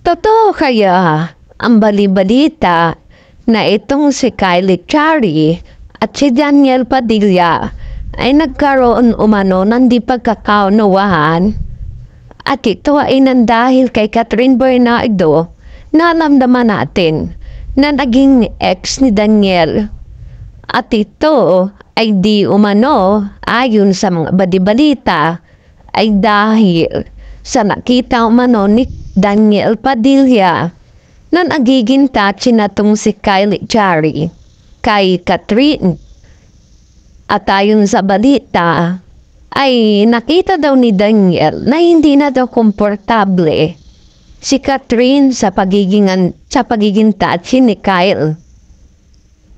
Totoo kaya ang bali-balita na itong si Kylie Chari at si Daniel Padilla ay nagkaroon umano ng di pagkakaunawahan at ito ay nandahil kay Catherine Bernardo na alam natin na naging ex ni Daniel at ito ay di umano ayon sa mga bali-balita ay dahil sa nakita umano ni Daniel Padilla na nagiging touchy na tong si Kylie Chari kay Catherine. At ayon sa balita ay nakita daw ni Daniel na hindi na daw komportable si Catherine sa pagiging touchy ni Kyle.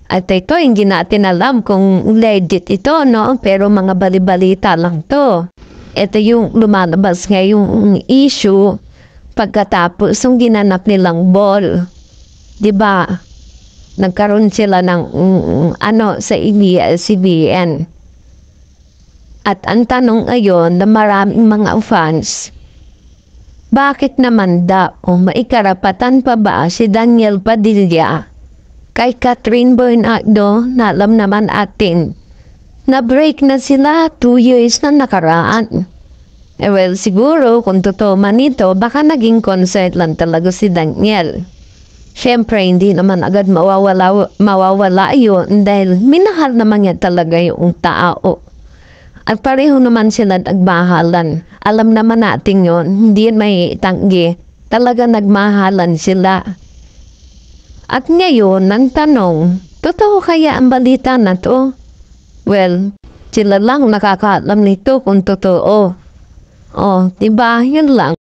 At ito hindi natin alam kung legit ito, no? Pero mga bali-balita lang to. Ito yung lumalabas ngayong issue pagkatapos ng ginanap nilang ball. Diba? Nagkaroon sila ng sa ABS-CBN. At ang tanong ngayon na maraming mga fans, bakit naman daw may karapatan pa ba si Daniel Padilla kay Catherine Bernardo na alam naman atin na break na sila 2 years na nakaraan? Well, siguro kung totoo man ito, baka naging concert lang talaga si Daniel. Siyempre, hindi naman agad mawawala yun dahil minahal naman niya talaga yung tao. At pareho naman sila nagmahalan. Alam naman natin yun, hindi may tanggi. Talaga nagmahalan sila. At ngayon, ang tanong, totoo kaya ang balita na to? Well, sila lang nakakaalam nito kung totoo. Oh, diba? Yun lang.